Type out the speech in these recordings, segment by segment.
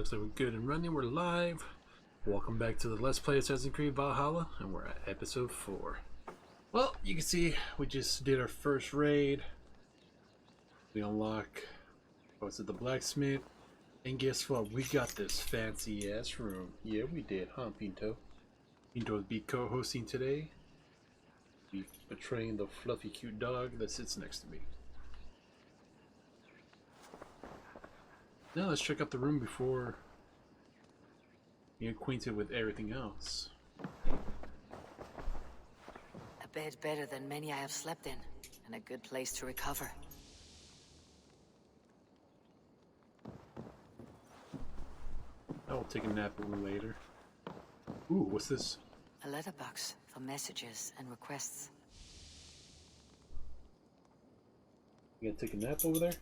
looks like we're good and running. We're live. Welcome back to the Let's Play Assassin's Creed Valhalla, and we're at episode 4. Well, you can see we just did our first raid. We unlock, the blacksmith. And guess what? We got this fancy ass room. Yeah, we did, huh, Pinto? Pinto will be co-hosting today. Be betraying the fluffy cute dog that sits next to me. Now let's check out the room before being acquainted with everything else. A bed better than many I have slept in, and a good place to recover. I'll take a nap a little later. Ooh, what's this? A letterbox for messages and requests. You gonna take a nap over there?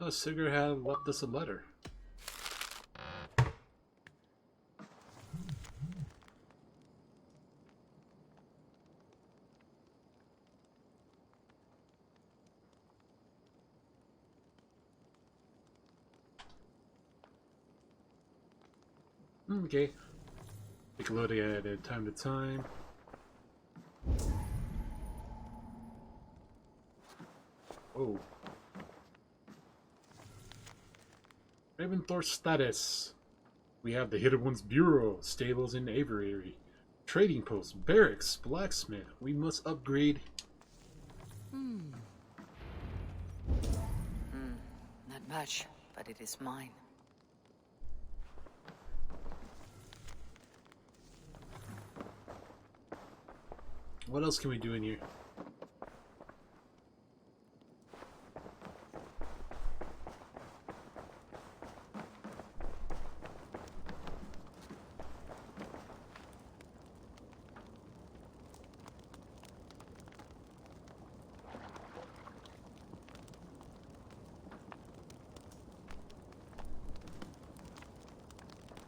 Oh, Sigurd had left us a letter. Okay. Take a look at it time to time. Oh. Raventhorpe status. We have the Hidden Ones Bureau, stables in aviary, trading post, barracks, blacksmith. We must upgrade. Not much, but it is mine. What else can we do in here?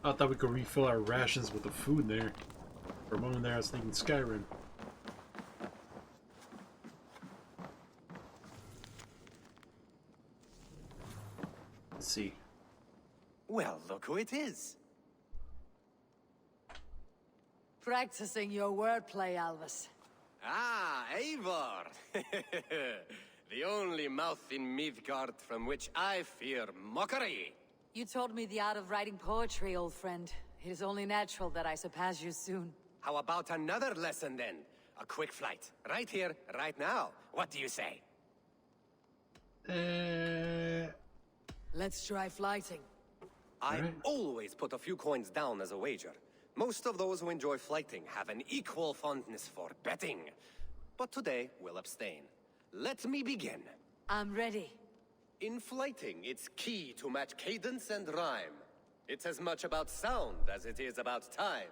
I thought we could refill our rations with the food there. For a moment there, I was thinking Skyrim. Let's see. Well, look who it is. Practicing your wordplay, Alvis. Ah, Eivor! The only mouth in Midgard from which I fear mockery. You taught me the art of writing poetry, old friend. It is only natural that I surpass you soon. How about another lesson then? A quick flight. Right here, right now. What do you say? Let's try flighting. I Alright. always put a few coins down as a wager. Most of those who enjoy flighting have an equal fondness for betting. But today, we'll abstain. Let me begin. I'm ready. In flighting, it's key to match cadence and rhyme. It's as much about sound as it is about time.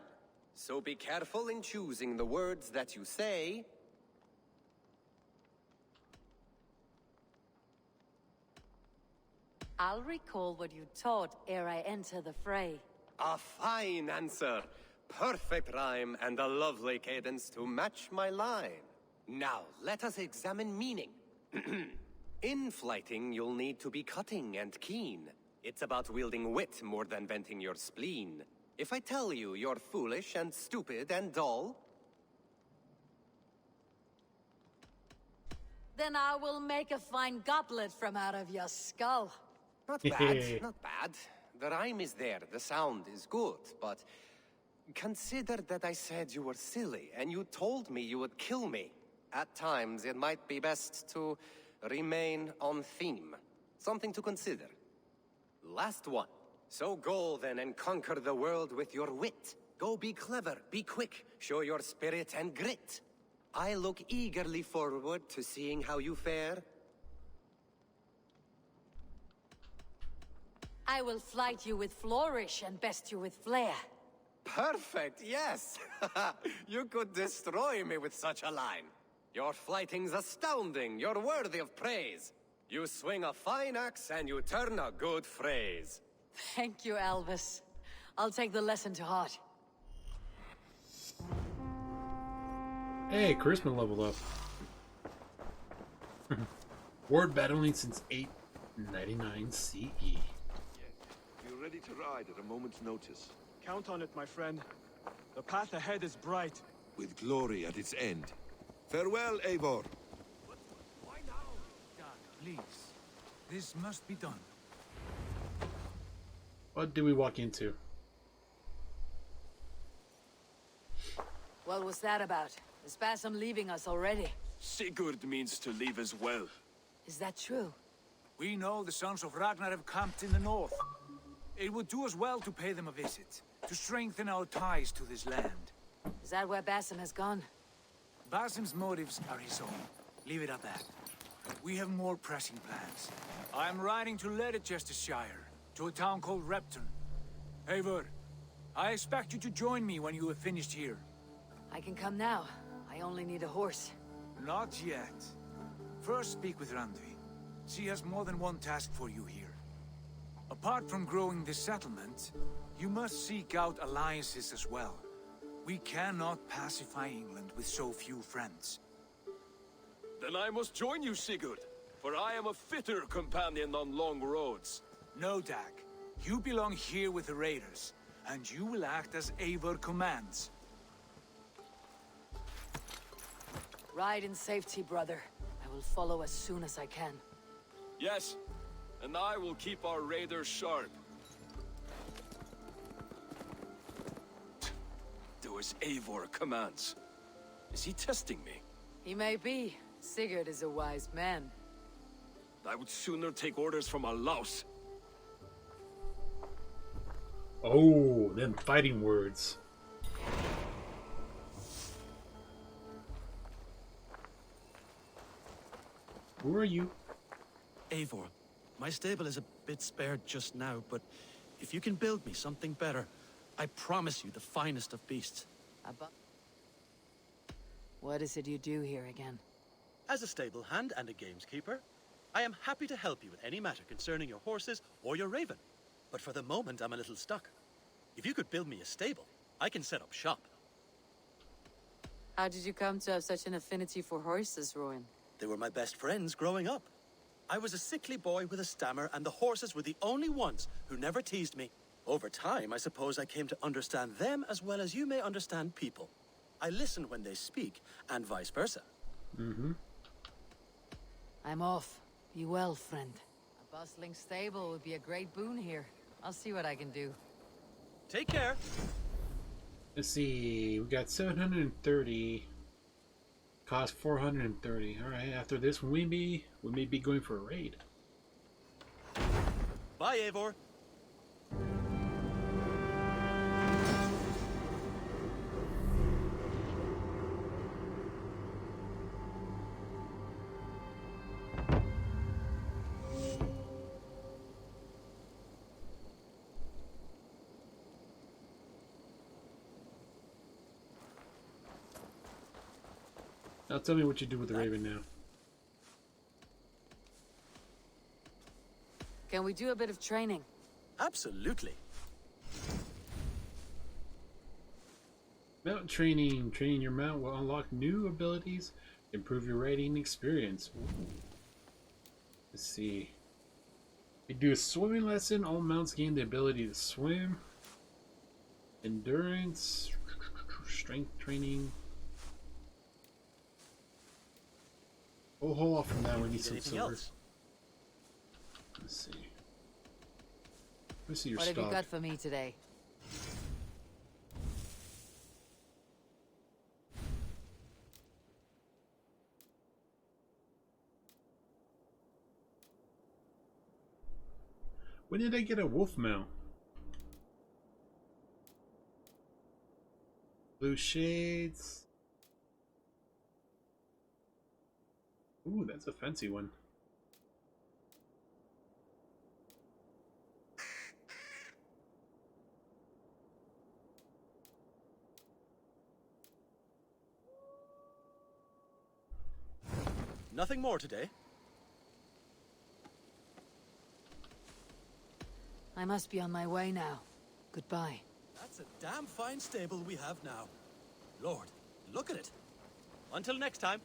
So be careful in choosing the words that you say. I'll recall what you taught ere I enter the fray. A fine answer. Perfect rhyme and a lovely cadence to match my line. Now, let us examine meaning. In flighting, you'll need to be cutting and keen. It's about wielding wit more than venting your spleen. If I tell you you're foolish and stupid and dull, Then I will make a fine goblet from out of your skull. not bad, not bad. The rhyme is there, the sound is good, but consider that I said you were silly and you told me you would kill me. At times, it might be best to remain on theme. Something to consider. Last one. So go then and conquer the world with your wit. Go be clever, be quick, show your spirit and grit. I look eagerly forward to seeing how you fare. I will flight you with flourish and best you with flair. Perfect, yes! You could destroy me with such a line. Your flighting's astounding, you're worthy of praise. You swing a fine axe and you turn a good phrase. Thank you, Alvis. I'll take the lesson to heart. Hey, Charisma leveled up. Ward battling since 899 CE. You're ready to ride at a moment's notice. Count on it, my friend. The path ahead is bright. With glory at its end. Farewell, Eivor. Why now? Dad, please. This must be done. What did we walk into? What was that about? Is Basim leaving us already? Sigurd means to leave as well. Is that true? We know the sons of Ragnar have camped in the north. It would do us well to pay them a visit, to strengthen our ties to this land. Is that where Basim has gone? Basim's motives are his own. Leave it at that. We have more pressing plans. I am riding to Leicestershire, to a town called Repton. Eivor, I expect you to join me when you have finished here. I can come now. I only need a horse. Not yet. First speak with Randvi. She has more than one task for you here. Apart from growing this settlement, you must seek out alliances as well. We cannot pacify England with so few friends. Then I must join you, Sigurd, for I am a fitter companion on long roads. No, Dag. You belong here with the raiders, and you will act as Eivor commands. Ride in safety, brother. I will follow as soon as I can. Yes, and I will keep our raiders sharp. Do as Eivor commands. Is he testing me? He may be. Sigurd is a wise man. I would sooner take orders from a louse. Oh, them fighting words. Who are you? Eivor, my stable is a bit spared just now, but if you can build me something better, I promise you the finest of beasts. What is it you do here again? As a stable hand and a gameskeeper, I am happy to help you with any matter concerning your horses or your raven. But for the moment, I'm a little stuck. If you could build me a stable, I can set up shop. How did you come to have such an affinity for horses, Rowan? They were my best friends growing up. I was a sickly boy with a stammer, and the horses were the only ones who never teased me. Over time, I suppose I came to understand them as well as you may understand people. I listen when they speak, and vice versa. Mm-hmm. I'm off. Be well, friend. A bustling stable would be a great boon here. I'll see what I can do. Take care. Let's see. We got 730. Cost 430. All right. After this, we may be going for a raid. Bye, Eivor. Now tell me what you do with the raven now. Can we do a bit of training? Absolutely. Mount training. Training your mount will unlock new abilities, improve your riding experience. Ooh. Let's see. We do a swimming lesson. All mounts gain the ability to swim. Endurance. Strength training. We'll hold off from that. We need some Anything silver. else? Let's see. Let's see your What have stock. you got for me today? When did I get a wolf mount? Blue shades. Ooh, that's a fancy one. Nothing more today. I must be on my way now. Goodbye. That's a damn fine stable we have now. Lord, look at it. Until next time.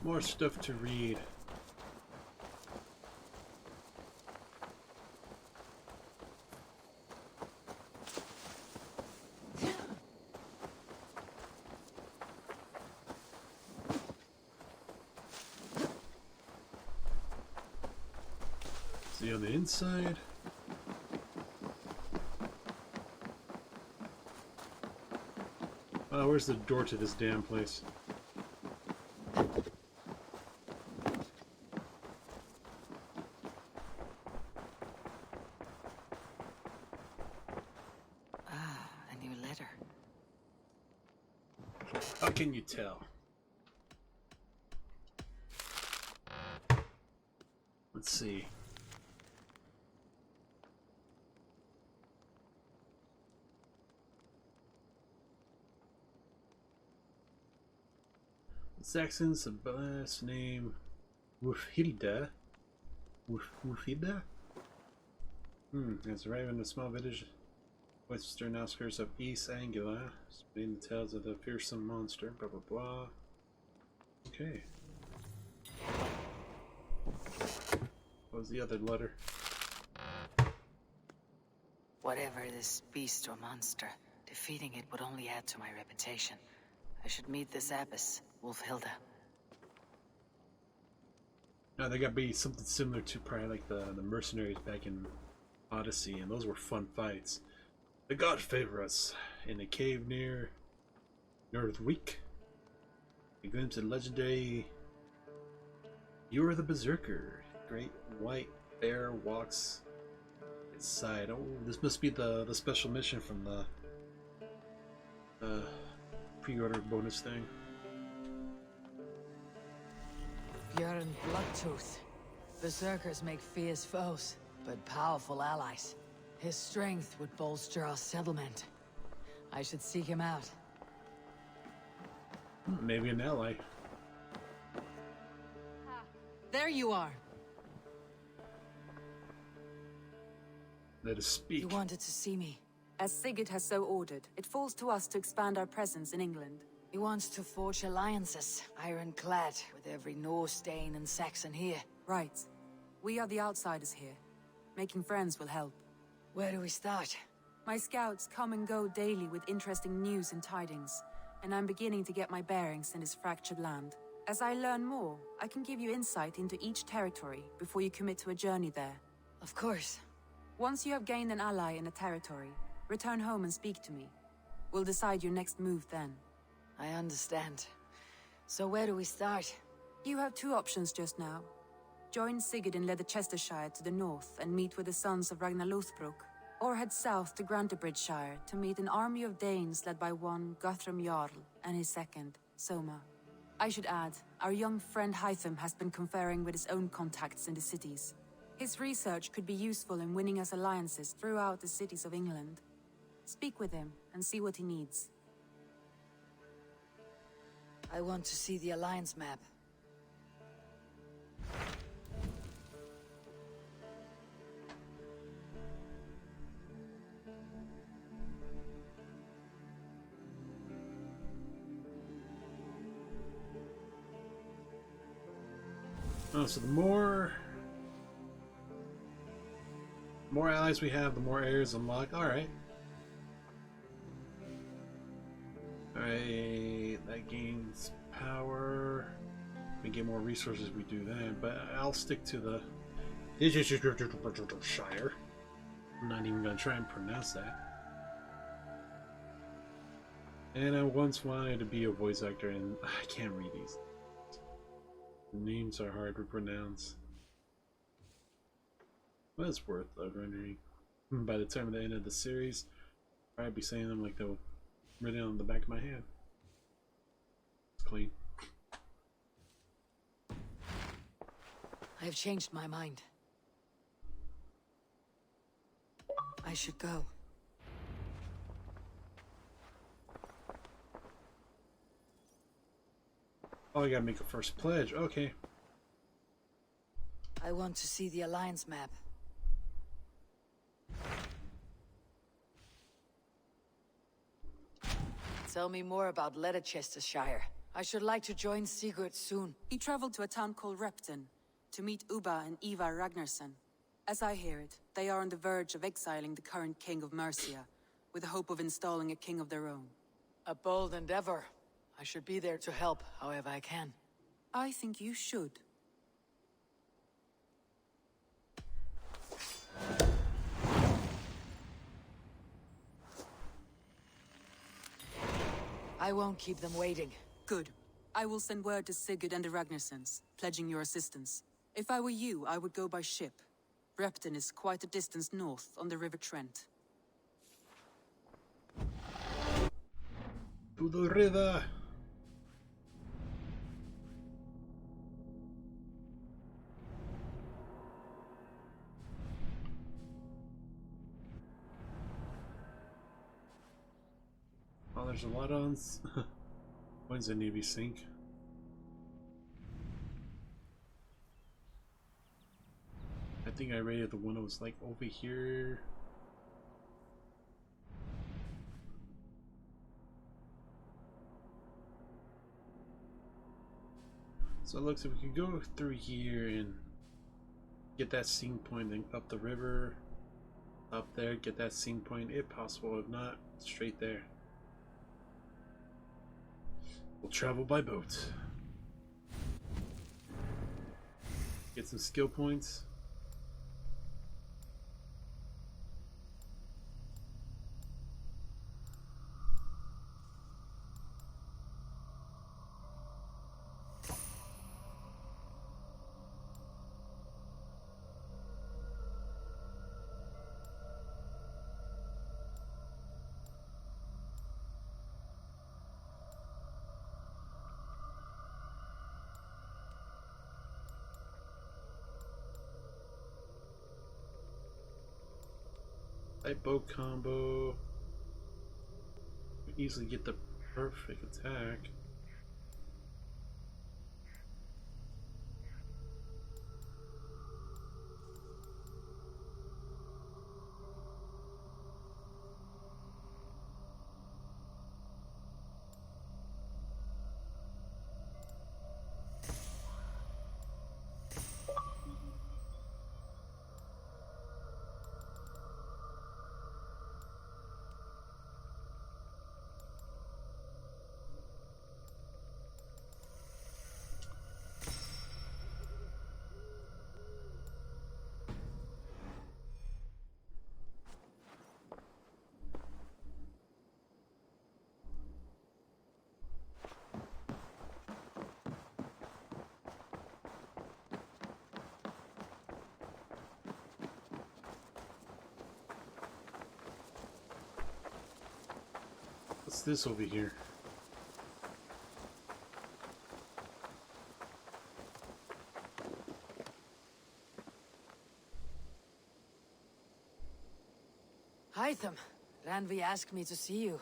More stuff to read. See on the inside. Oh, where's the door to this damn place? A new letter. How can you tell? Let's see. Saxons, the last name Wufhilda. Wufhilda? Has arrived in a small village western outskirts of East Anglia, spreading the tales of the fearsome monster, blah blah blah. Okay. What was the other letter? Whatever this beast or monster, defeating it would only add to my reputation. I should meet this abbess, Wulfhilda. No, there gotta be something similar to probably like the mercenaries back in Odyssey, and those were fun fights. The gods favor us. In a cave near Nordvik, a glimpse of legendary You are the Berserker. Great white bear walks its side. Oh, this must be the special mission from the pre-order bonus thing. Björn Bloodtooth. Berserkers make fierce foes, but powerful allies. His strength would bolster our settlement. I should seek him out. Maybe an ally. There you are. Let us speak. You wanted to see me. As Sigurd has so ordered, it falls to us to expand our presence in England. He wants to forge alliances, ironclad, with every Norse, Dane, and Saxon here. Right. We are the outsiders here. Making friends will help. Where do we start? My scouts come and go daily with interesting news and tidings, and I'm beginning to get my bearings in this fractured land. As I learn more, I can give you insight into each territory before you commit to a journey there. Of course. Once you have gained an ally in a territory, return home and speak to me. We'll decide your next move then. I understand. So where do we start? You have two options just now. Join Sigurd in Leicestershire to the north and meet with the sons of Ragnar Lothbrok, or head south to Grantebridgeshire to meet an army of Danes led by one Guthrum Jarl and his second, Soma. I should add, our young friend Hytham has been conferring with his own contacts in the cities. His research could be useful in winning us alliances throughout the cities of England. Speak with him and see what he needs. I want to see the alliance map. Oh, so the more allies we have, the more areas unlock. Alright. Alright, that gains power. We get more resources, we do that, but I'll stick to the Shire. I'm not even gonna try and pronounce that. And I once wanted to be a voice actor, and I can't read these. The names are hard to pronounce. But it's worth the rendering. By the time of the end of the series, I'll be saying them like they're written on the back of my hand. It's clean. I have changed my mind. I should go. Oh, I gotta make a first pledge. Okay. I want to see the Alliance map. Tell me more about Leicestershire. I should like to join Sigurd soon. He traveled to a town called Repton to meet Ubba and Ivar Ragnarsson. As I hear it, they are on the verge of exiling the current king of Mercia, with the hope of installing a king of their own. A bold endeavor. I should be there to help, however I can. I think you should. I won't keep them waiting. Good. I will send word to Sigurd and the Ragnarssons, pledging your assistance. If I were you, I would go by ship. Repton is quite a distance north on the River Trent. To the river! Oh, there's a lot on. When's the Navy sink? I think I rated the one that was like over here. So it looks like we can go through here and get that scene point, then up the river, up there, get that scene point if possible. If not, straight there. We'll travel by boat. Get some skill points. Light bow combo. We easily get the perfect attack. What's this over here? Hytham, Ranvi asked me to see you.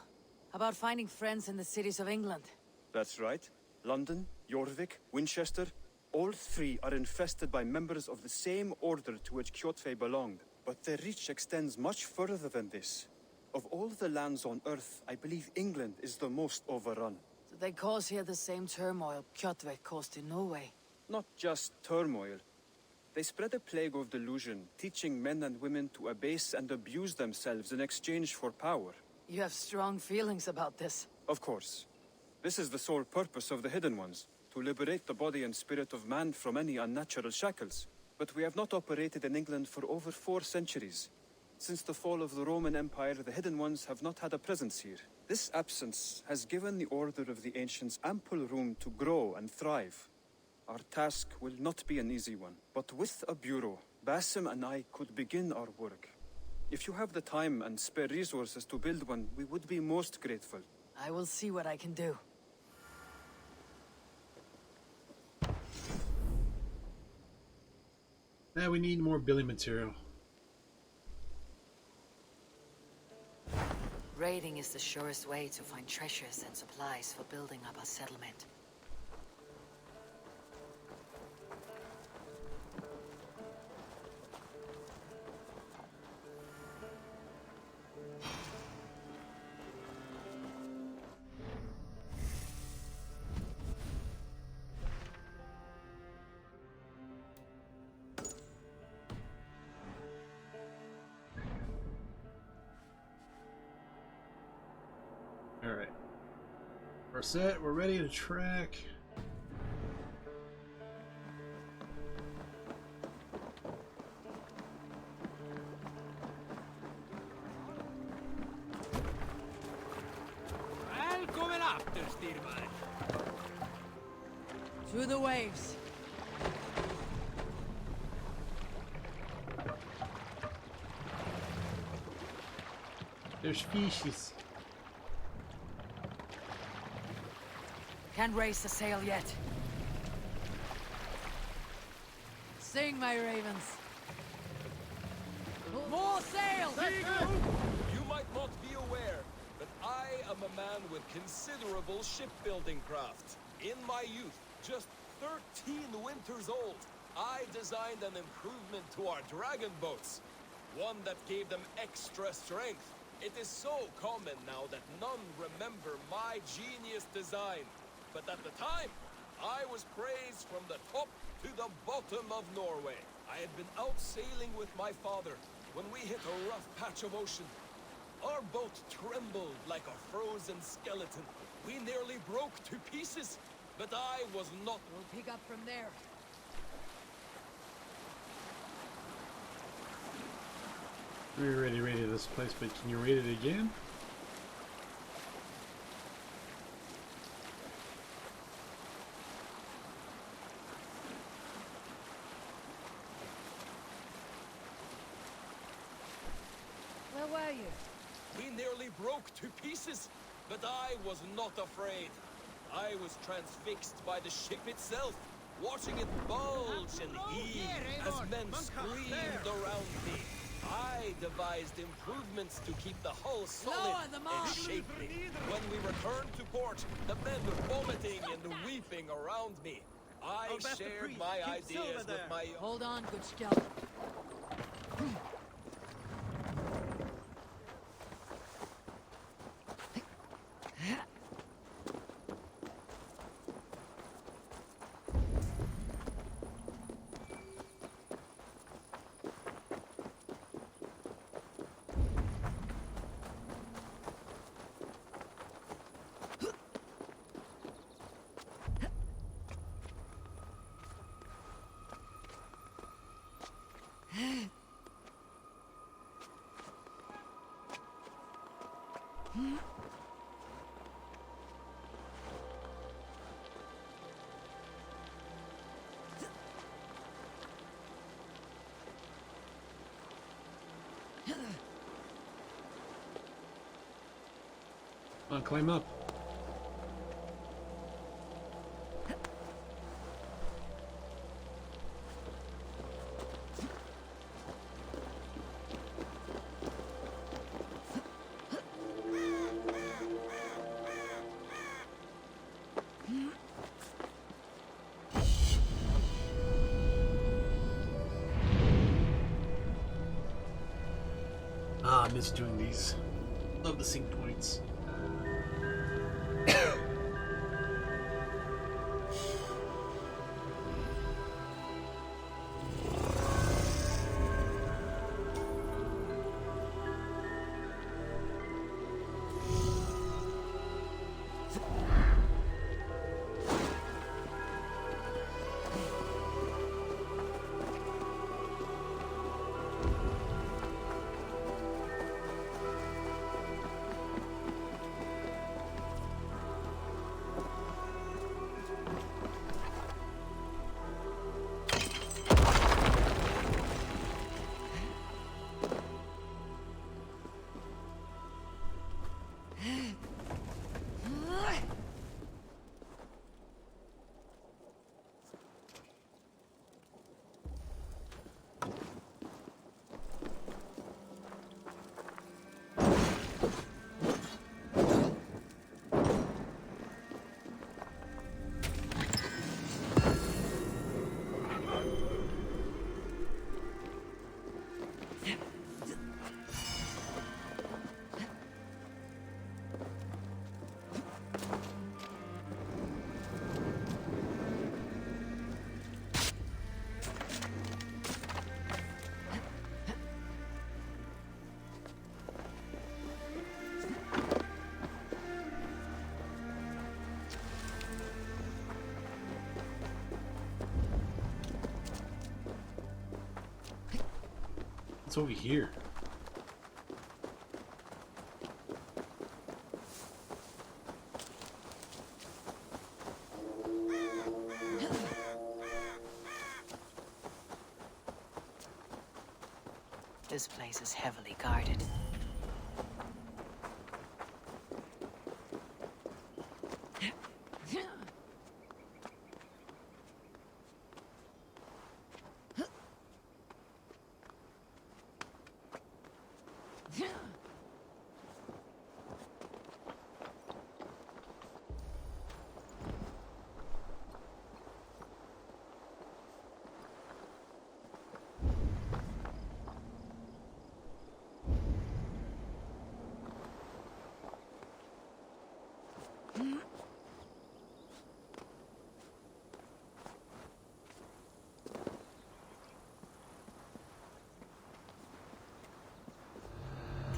About finding friends in the cities of England. That's right. London, Jorvik, Winchester, all three are infested by members of the same order to which Kjotve belonged. But their reach extends much further than this. Of all the lands on Earth, I believe England is the most overrun. Do they cause here the same turmoil Kjotve caused in Norway? Not just turmoil. They spread a plague of delusion, teaching men and women to abase and abuse themselves in exchange for power. You have strong feelings about this. Of course. This is the sole purpose of the Hidden Ones, to liberate the body and spirit of man from any unnatural shackles. But we have not operated in England for over 4 centuries. Since the fall of the Roman Empire, the Hidden Ones have not had a presence here. This absence has given the Order of the Ancients ample room to grow and thrive. Our task will not be an easy one, but with a bureau, Basim and I could begin our work. If you have the time and spare resources to build one, we would be most grateful. I will see what I can do. Now we need more building material. Raiding is the surest way to find treasures and supplies for building up our settlement. We're set. We're ready to track. Välkommen after, styrman. Through the waves. There's fishes. Can't raise the sail yet. Sing, my ravens. More sail! You might not be aware, but I am a man with considerable shipbuilding craft. In my youth, just 13 winters old, I designed an improvement to our dragon boats. One that gave them extra strength. It is so common now that none remember my genius design. But at the time, I was praised from the top to the bottom of Norway. I had been out sailing with my father when we hit a rough patch of ocean. Our boat trembled like a frozen skeleton. We nearly broke to pieces, but I was not. We'll pick up from there. We already rated this place, but can you rate it again? Where were you? We nearly broke to pieces, but I was not afraid. I was transfixed by the ship itself, watching it bulge and heave as men screamed around me. I devised improvements to keep the hull solid Lower the and mast. shapely. When we returned to port, the men were vomiting and weeping around me. I shared my ideas with my... Hold on, good skeleton. Climb up. Ah, I miss doing these. Love the sync points. What's over here? This place is heavily guarded.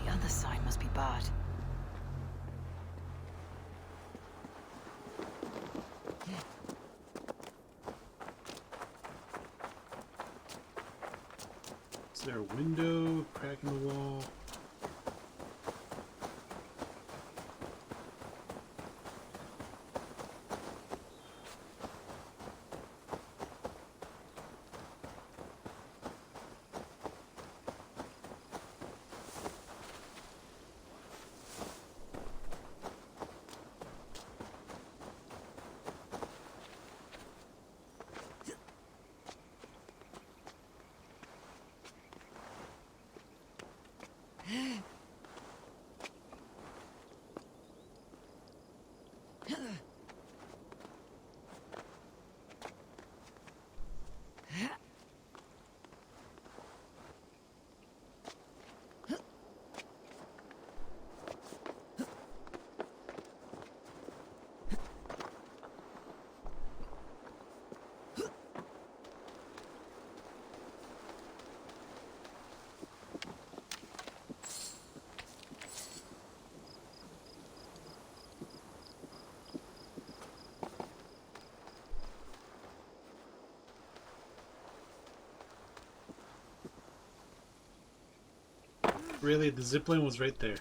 The other side must be barred. Is there a window, crack in the wall? Really, the zipline was right there.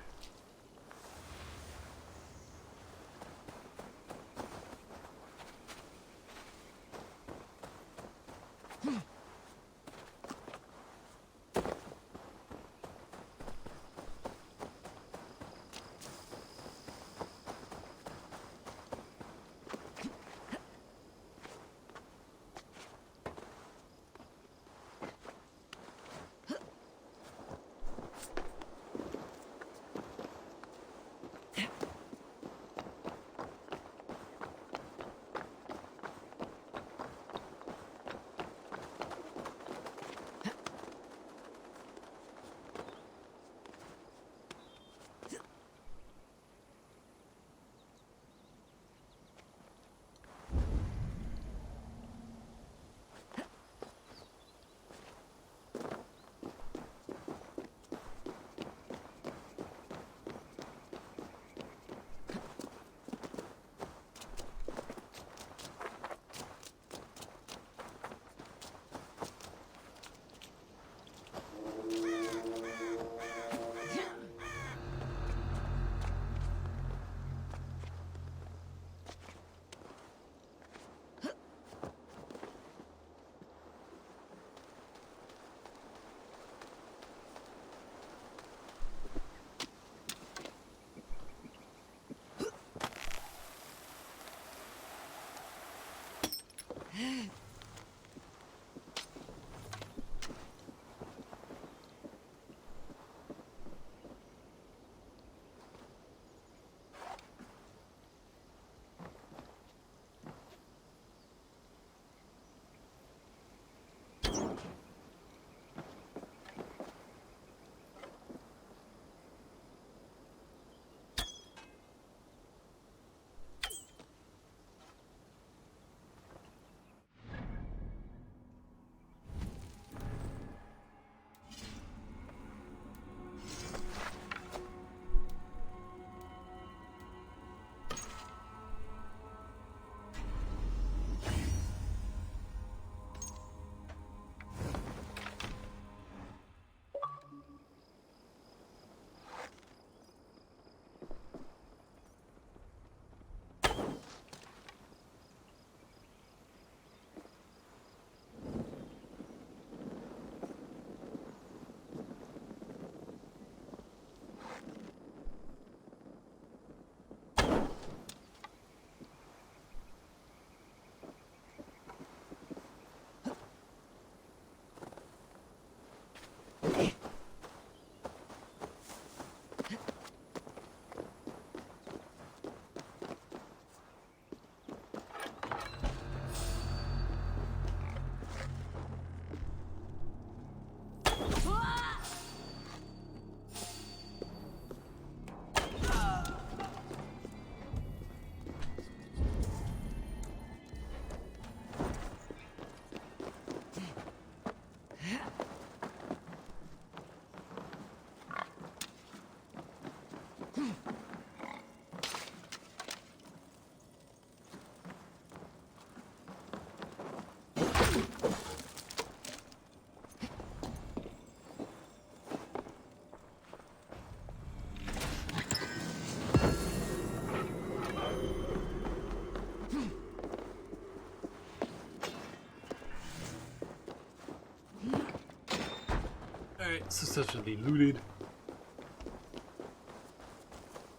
Alright, successfully looted.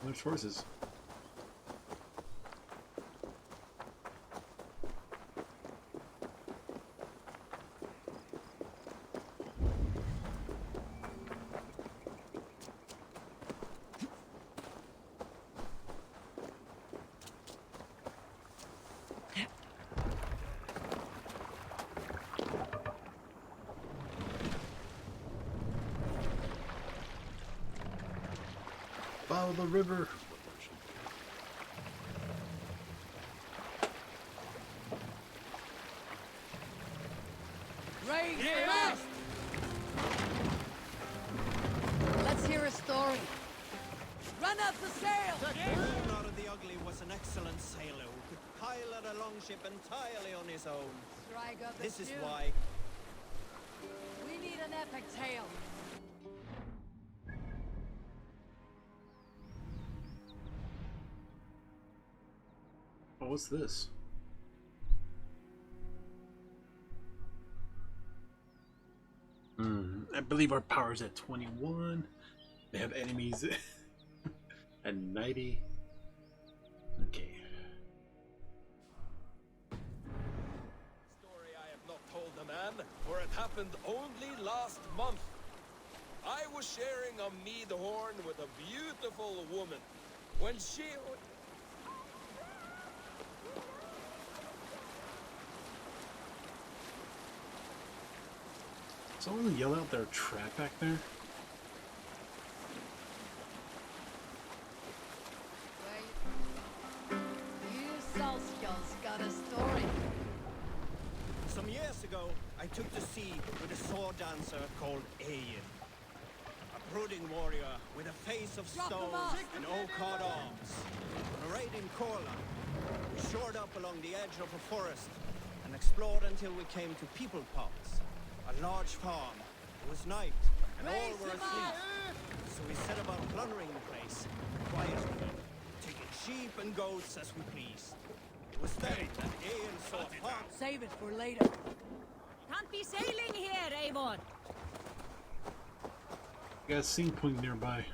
There's horses. Follow the river. Raise the mast! Let's hear a story. Run up the sail! Bernard the Ugly was an excellent sailor who could pilot a longship entirely on his own. Strike up a This is tune. why. We need an epic tale. Oh, what's this? I believe our power's at 21. They have enemies at 90. Okay. Story I have not told the man, for it happened only last month. I was sharing a mead horn with a beautiful woman. When she... Someone yell out their trap back there? Wait. You Salskjalls got a story. Some years ago, I took to sea with a sword dancer called Ayin. A brooding warrior with a face of Drop 'em stone off. and oak-hard arms. On a raid in Korla, we shored up along the edge of a forest and explored until we came to People Pots, a large farm. It was night, and all Raise were them asleep. up. So we set about plundering the place, quietly, taking sheep and goats as we pleased. It was then that Ayin saw a farm. Save it for later. Can't be sailing here, Eivor. Got a scene point nearby.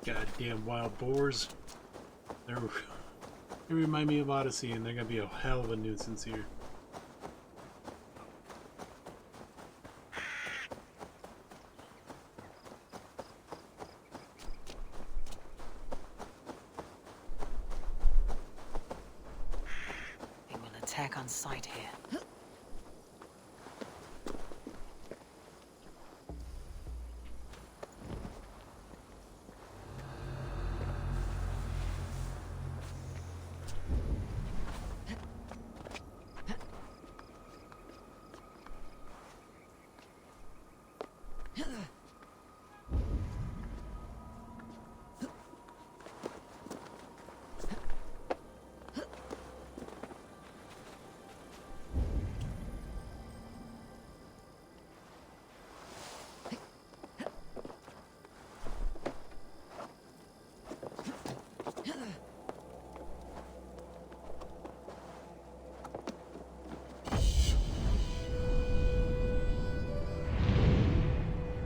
Goddamn wild boars. They remind me of Odyssey, and they're gonna be a hell of a nuisance here. They will attack on sight here.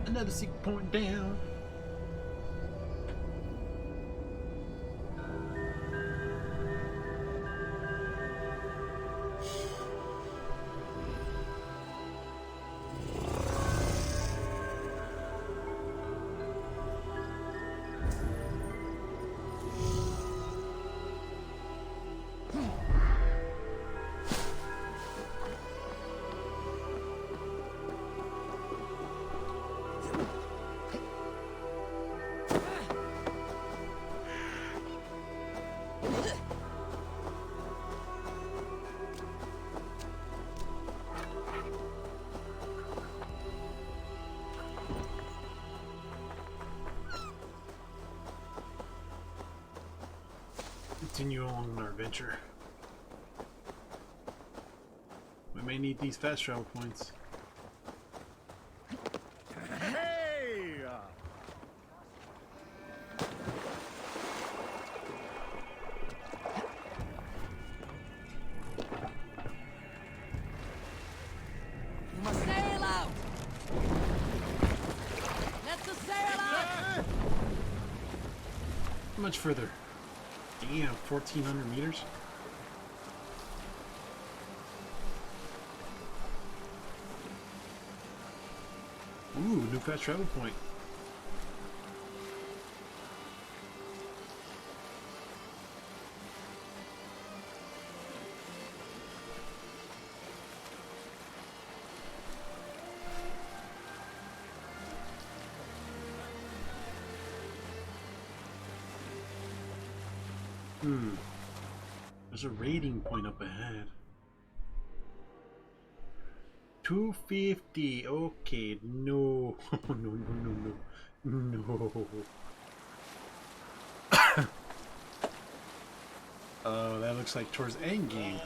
Another seek point down. continue on our adventure. We may need these fast travel points. Hey! You must sail out! Let's sail out! How much further? Damn, 1,400 meters? Ooh, new fast travel point. There's a rating point up ahead. 250. Okay, no. No. Oh, that looks like towards end game. Is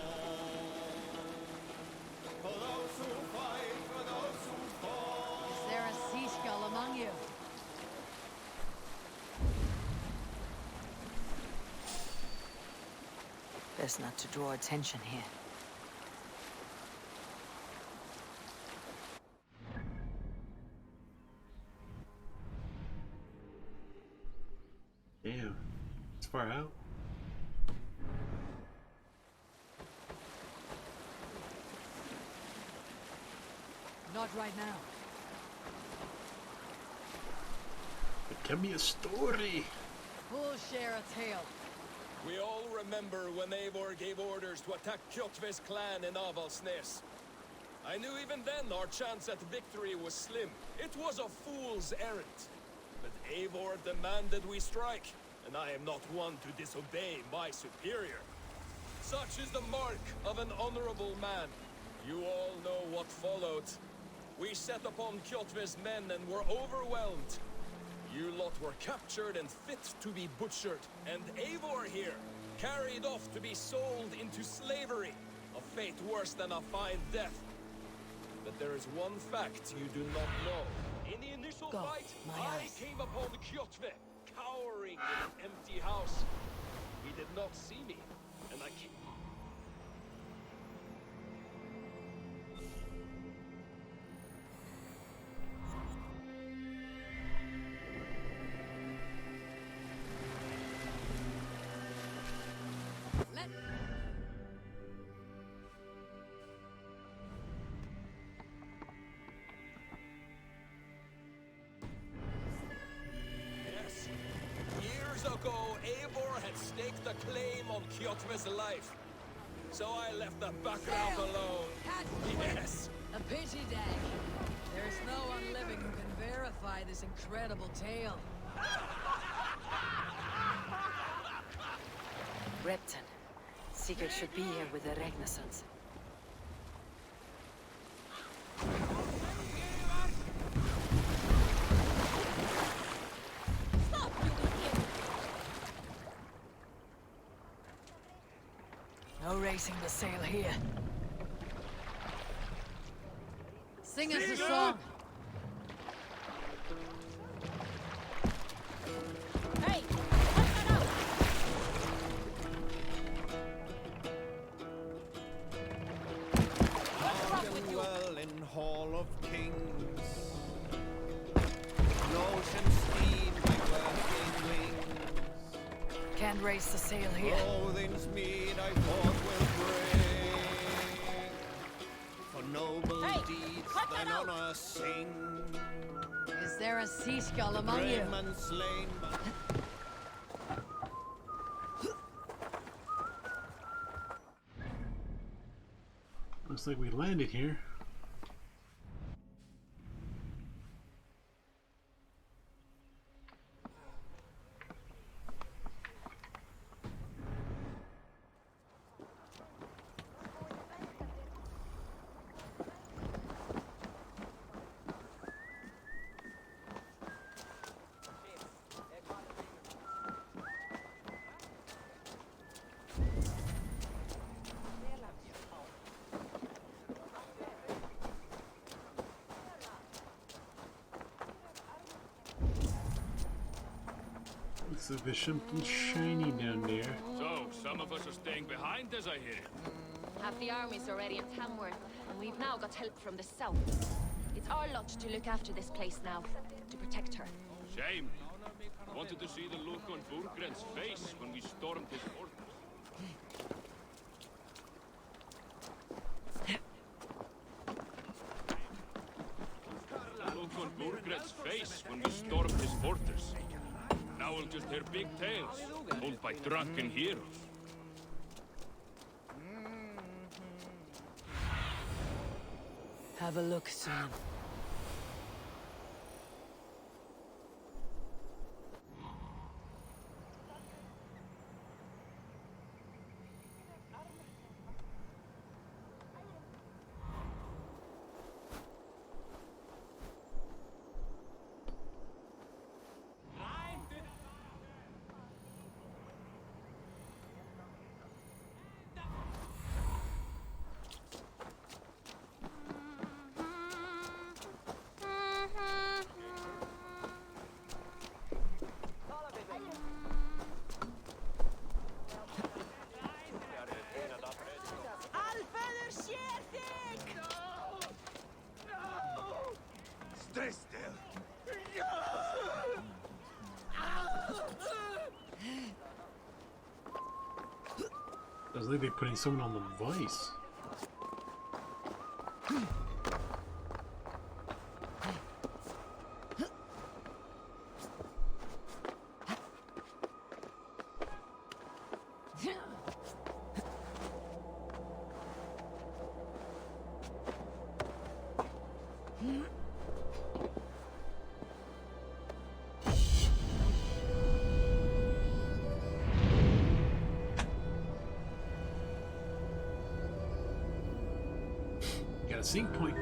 there a seagull among you? Best not to draw attention here. Damn. It's far out. Not right now. It can be a story. We'll share a tale. We all remember when Eivor gave orders to attack Kjotve's clan in Avaldsnes. I knew even then our chance at victory was slim. It was a fool's errand. But Eivor demanded we strike, and I am not one to disobey my superior. Such is the mark of an honorable man. You all know what followed. We set upon Kjotve's men and were overwhelmed. You lot were captured and fit to be butchered, and Eivor here, carried off to be sold into slavery, a fate worse than a fine death. But there is one fact you do not know. In the initial fight, I came upon Kjotve, cowering in an empty house. He did not see me, and I came... Yes. Years ago, Eivor had staked a claim on Kjotve's life. So I left the background alone. Yes. A pity, Dag. There's no one living who can verify this incredible tale. Repton. Sigurd should be here with the Regnarsons. Stop, you idiot! No raising the sail here. Sing us a song. Hey, what's that out? What's wrong with you? Well in Hall of Kings. Notion steed by working wings. Can't raise the sail here. Clothing's mead I thought will bring. For noble Hey, deeds cut thine that out. honor sing. Is there a seagull among you? Brave man slain by... Looks like we landed here. Looks like there's something shiny down there. So, some of us are staying behind, as I hear. Half the army's already in Tamworth, and we've now got help from the south. It's our lot to look after this place now, to protect her. Shame. I wanted to see the look on Burgren's face when we stormed his fortress. The look on Burgren's face when we stormed his fortress. Now we'll just hear big tales, told by drunken heroes. Have a look, son. Stay still. Sounds like they're putting someone on the vice. Got a sync point.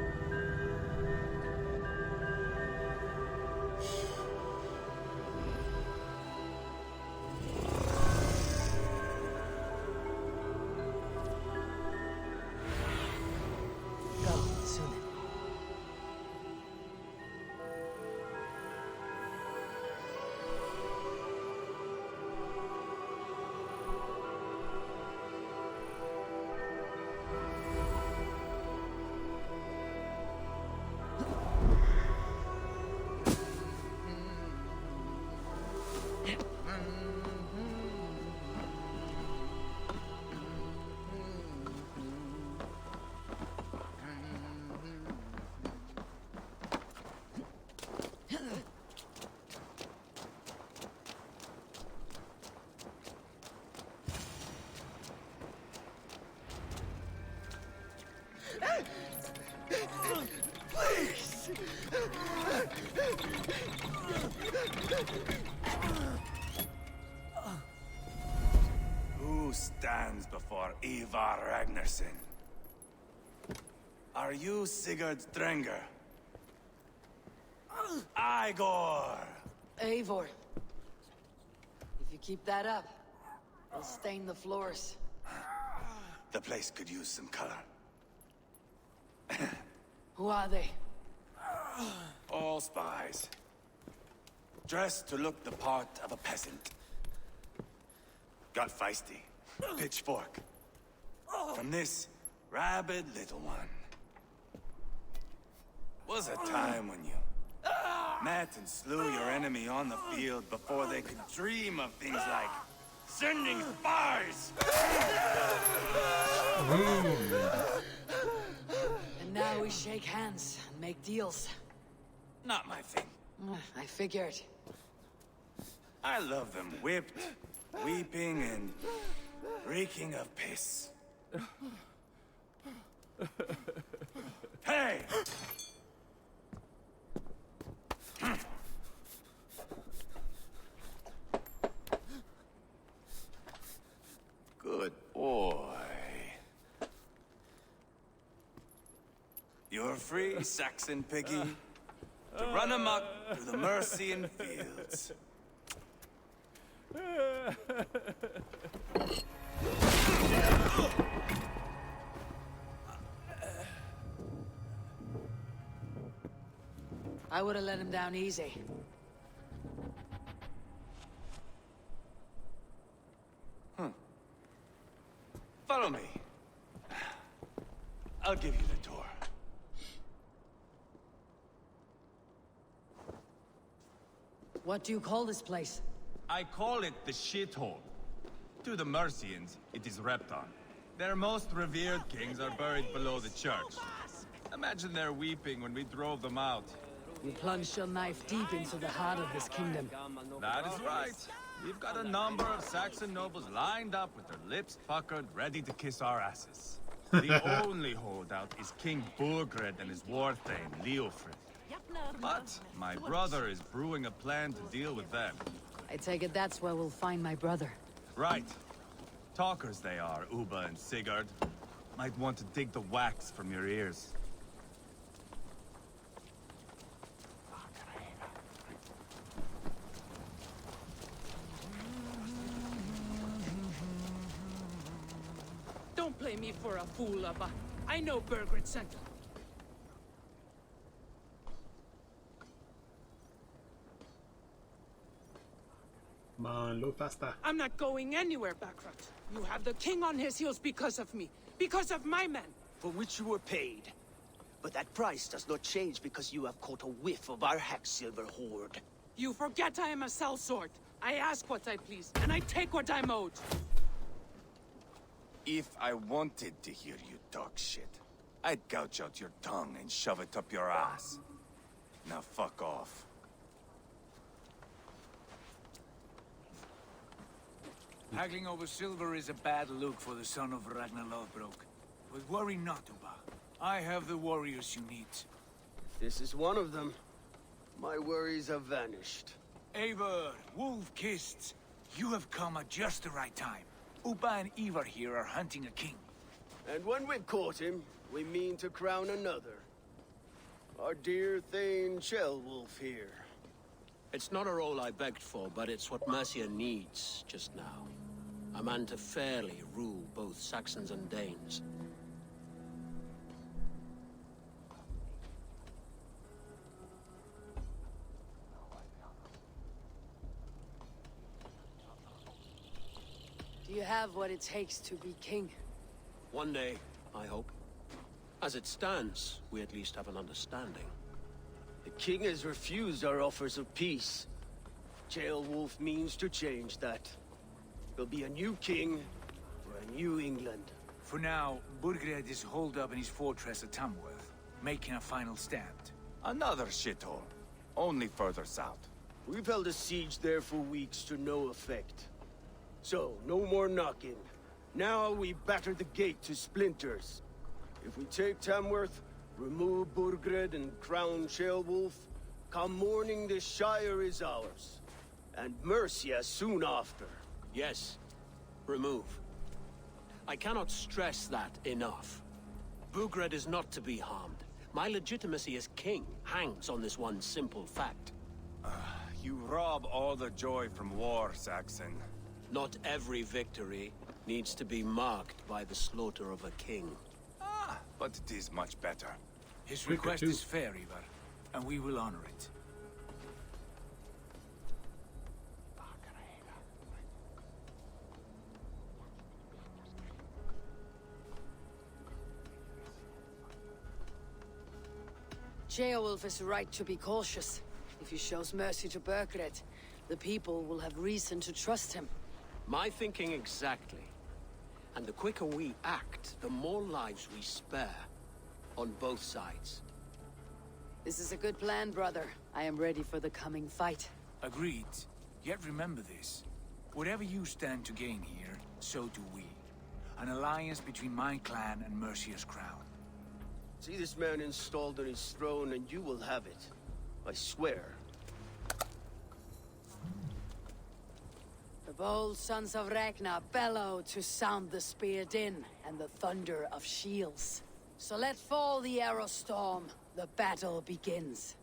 Go, Sunan. Who stands before Ivar Ragnarsson? Are you Sigurd Drenger? Igor! Eivor. If you keep that up, it'll stain the floors. The place could use some color. Who are they? All spies. Dressed to look the part of a peasant. Got feisty. Pitchfork. From this rabid little one. Was a time when you met and slew your enemy on the field before they could dream of things like sending spies! And now we shake hands and make deals. Not my thing. I figured. I love them whipped, weeping, and reeking of piss. Hey! Good boy. You're free, Saxon piggy, to run amok through the Mercian fields. I would have let him down easy. Follow me. I'll give you the tour. What do you call this place? I call it the shithole. To the Mercians, it is Repton. Their most revered kings are buried below the church. Imagine their weeping when we drove them out. You plunged your knife deep into the heart of this kingdom. That is right. We've got a number of Saxon nobles lined up with their lips puckered, ready to kiss our asses. The only holdout is King Burgred and his war thane, Leofrid. But my brother is brewing a plan to deal with them. I take it that's where we'll find my brother. Right. Talkers they are, Uba and Sigurd. Might want to dig the wax from your ears. Don't play me for a fool, Abba. I know Burgred sent him. Come on, a little faster. I'm not going anywhere, Backrot. You have the king on his heels because of me. Because of my men. For which you were paid. But that price does not change because you have caught a whiff of our Hacksilver hoard. You forget I am a sellsword. I ask what I please, and I take what I'm owed. If I wanted to hear you talk shit, I'd gouge out your tongue and shove it up your ass. Now fuck off. Haggling over silver is a bad look for the son of Ragnar Lothbrok. But worry not, Uba. I have the warriors you need. This is one of them. My worries have vanished. Eivor, Wolf-Kissed, you have come at just the right time. Uba and Ivar here are hunting a king. And when we've caught him, we mean to crown another. Our dear Thane Shellwolf here. It's not a role I begged for, but it's what Mercia needs just now. A man to fairly rule both Saxons and Danes. Do you have what it takes to be king? One day, I hope. As it stands, we at least have an understanding. The king has refused our offers of peace. Jailwolf means to change that. There'll be a new king for a new England. For now, Burgred is holed up in his fortress at Tamworth, making a final stand. Another shithole. Only further south. We've held a siege there for weeks to no effect. So, no more knocking. Now we batter the gate to splinters. If we take Tamworth, remove Burgred and crown Shellwolf, come morning the Shire is ours. And Mercia soon after. Yes, remove. I cannot stress that enough. Burgred is not to be harmed. My legitimacy as king hangs on this one simple fact. You rob all the joy from war, Saxon. Not every victory needs to be marked by the slaughter of a king. But it is much better. His request is fair, Ivar, and we will honor it. Beowulf is right to be cautious. If he shows mercy to Burgred, the people will have reason to trust him. My thinking exactly. And the quicker we act, the more lives we spare. On both sides. This is a good plan, brother. I am ready for the coming fight. Agreed. Yet remember this. Whatever you stand to gain here, so do we. An alliance between my clan and Mercia's crown. See this man installed on his throne and you will have it. I swear. The bold sons of Ragnar bellow to sound the spear din and the thunder of shields. So let fall the arrow storm. The battle begins.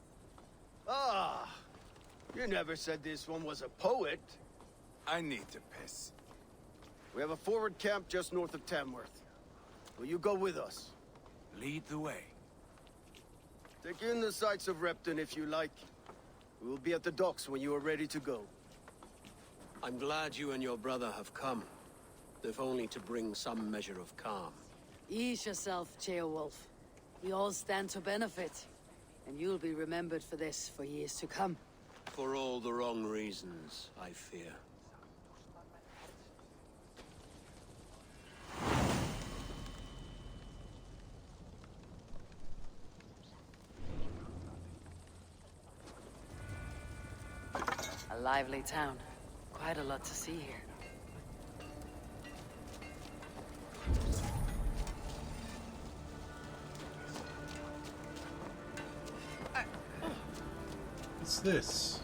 Ah! You never said this one was a poet. I need to piss. We have a forward camp just north of Tamworth. Will you go with us? Lead the way. Take in the sights of Repton if you like. We will be at the docks when you are ready to go. I'm glad you and your brother have come. if only to bring some measure of calm. Ease yourself, Ceolwulf. We all stand to benefit, and you'll be remembered for this for years to come. For all the wrong reasons, I fear. A lively town. Quite a lot to see here. What's this?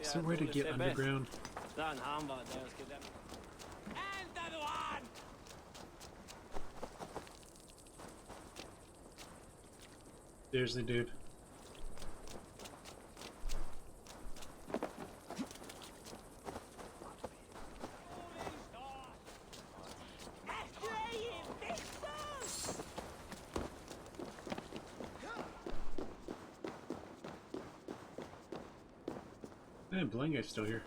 Is there a way to get underground? There's the dude. Man, Blind Guy's still here.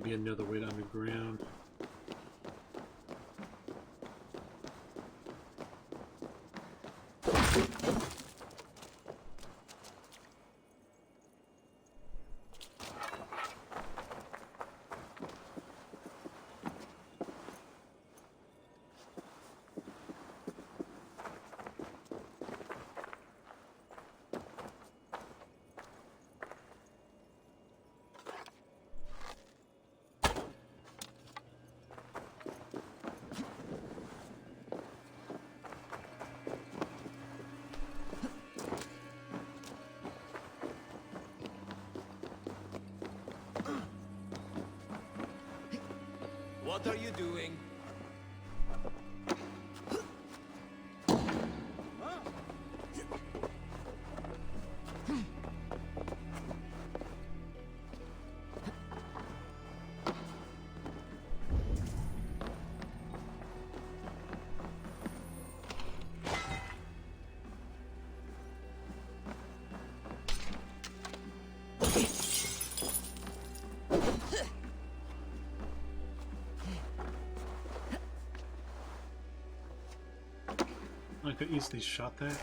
Be another way underground. What are you doing? I could easily shot that.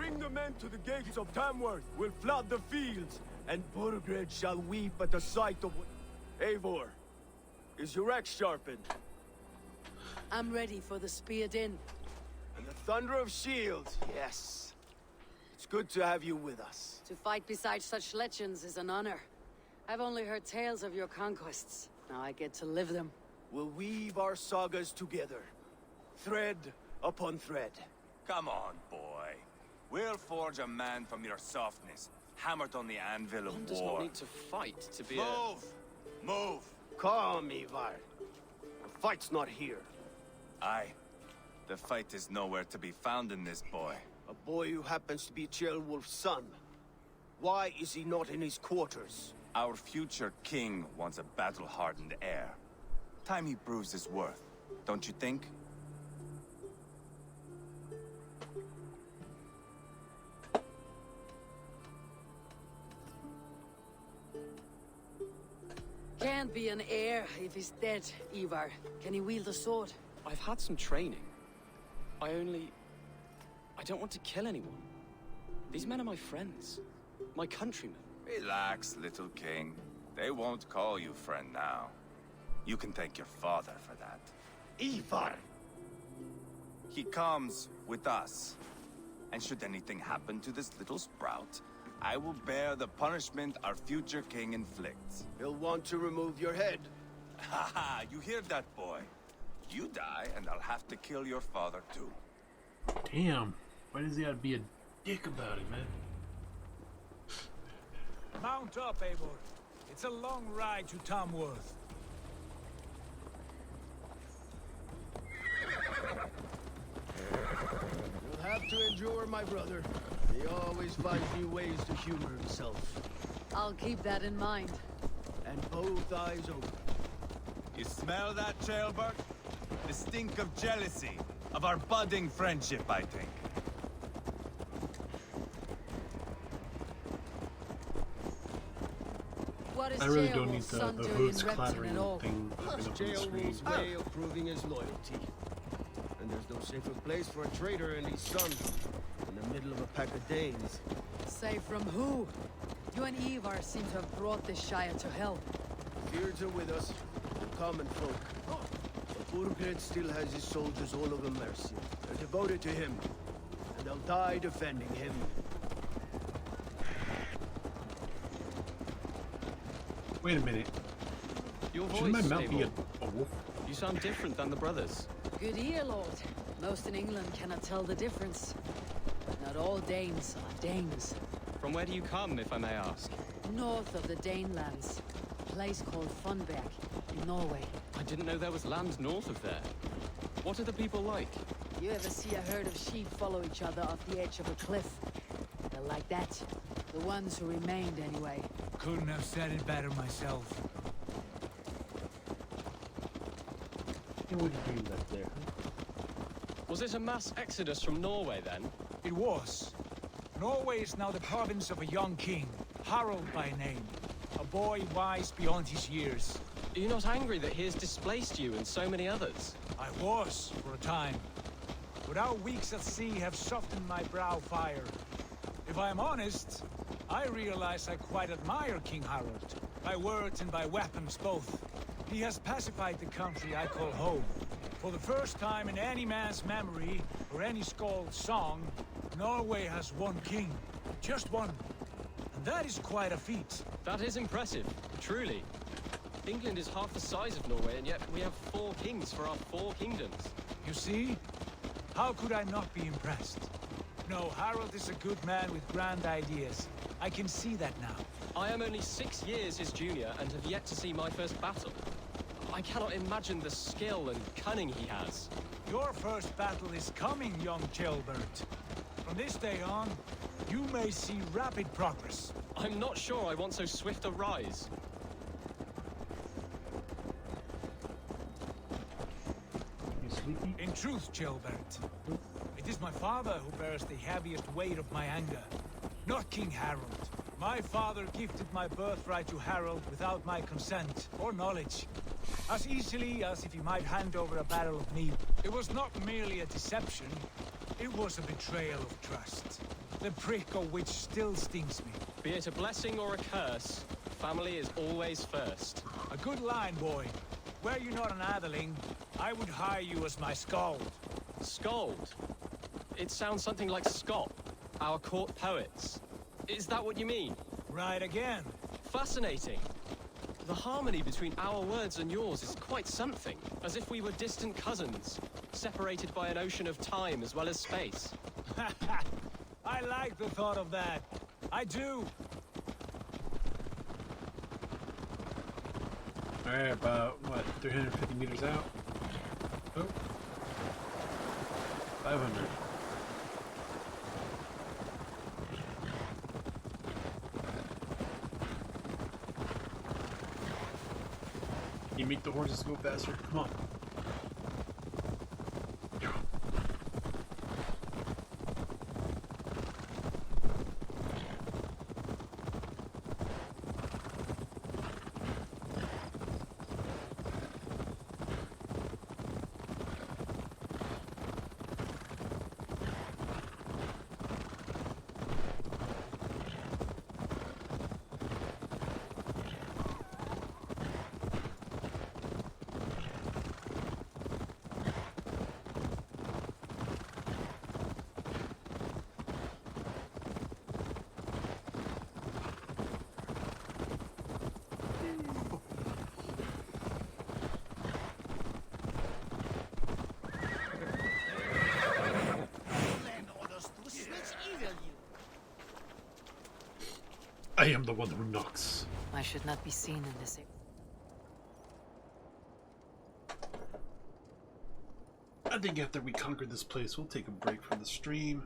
Bring the men to the gates of Tamworth. We'll flood the fields, and Burgred shall weep at the sight of... Eivor, is your axe sharpened? I'm ready for the spear din. And the thunder of shields, yes. It's good to have you with us. To fight beside such legends is an honor. I've only heard tales of your conquests. Now I get to live them. We'll weave our sagas together. Thread upon thread. Come on, boy. We'll forge a man from your softness, hammered on the anvil of One does not need to fight to be Move! Move! Calm, Ivar. The fight's not here. Aye. The fight is nowhere to be found in this boy. A boy who happens to be Ceolwulf's son. Why is he not in his quarters? Our future king wants a battle-hardened heir. Time he proves his worth, don't you think? Can't be an heir if he's dead, Ivar. Can he wield a sword? I've had some training. I don't want to kill anyone. These men are my friends. My countrymen. Relax, little king. They won't call you friend now. You can thank your father for that. Ivar! He comes with us. And should anything happen to this little sprout, I will bear the punishment our future king inflicts. He'll want to remove your head. Haha, you hear that, boy? You die, and I'll have to kill your father, too. Damn. Why does he have to be a dick about it, man? Mount up, Eivor. It's a long ride to Tamworth. You'll have to endure, my brother. He always finds new ways to humor himself. I'll keep that in mind. And both eyes open. You smell that, Ceolbert? The stink of jealousy, of our budding friendship, I think. What is I really don't need Ceolwulf's the son doing hooves in Repton clattering at all? thing open up on the screen. Ceolwulf's way of proving his loyalty. And there's no safer place for a traitor and his son. In the middle of a pack of Danes. Say from who? You and Ivar seem to have brought this Shire to hell. Fears are with us, the common folk. But Burgred still has his soldiers all over Mercia. They're devoted to him. And they'll die defending him. Wait a minute. Your Shouldn't my voice, mount be Eivor. a wolf? You sound different than the brothers. Good ear, Lord. Most in England cannot tell the difference. But not all Danes are Danes. From where do you come, if I may ask? North of the Danelands. A place called Funberg, in Norway. I didn't know there was land north of there. What are the people like? You ever see a herd of sheep follow each other off the edge of a cliff? They're like that. The ones who remained, anyway. Couldn't have said it better myself. It would be left there. Was it a mass exodus from Norway, then? It was. Norway is now the province of a young king, Harald by name. A boy wise beyond his years. Are you not angry that he has displaced you and so many others? I was, for a time. But our weeks at sea have softened my brow fire. If I am honest, I realize I quite admire King Harald. By words and by weapons both. He has pacified the country I call home. For the first time in any man's memory, or any skald's song, Norway has one king. Just one. And that is quite a feat. That is impressive, truly. England is half the size of Norway, and yet we have 4 kings for our 4 kingdoms. You see? How could I not be impressed? No, Harald is a good man with grand ideas. I can see that now. I am only 6 years his junior and have yet to see my first battle. I cannot imagine the skill and cunning he has. Your first battle is coming, young Ceolbert. From this day on, you may see rapid progress. I'm not sure I want so swift a rise. You sleepy? In truth, Ceolbert, it is my father who bears the heaviest weight of my anger, not King Harald. My father gifted my birthright to Harald without my consent or knowledge. As easily as if he might hand over a barrel of mead. It was not merely a deception, it was a betrayal of trust. The prick of which still stings me. Be it a blessing or a curse, family is always first. A good line, boy. Were you not an atheling, I would hire you as my skald. Skald? It sounds something like Scott, our court poets. Is that what you mean? Right again. Fascinating. The harmony between our words and yours is quite something, as if we were distant cousins, separated by an ocean of time as well as space. I like the thought of that. I do. Alright, about, what, 350 meters out? Oh. 500. You make the horses go faster? Come on. I am the one who knocks. I should not be seen in this. I think after we conquer this place, we'll take a break from the stream.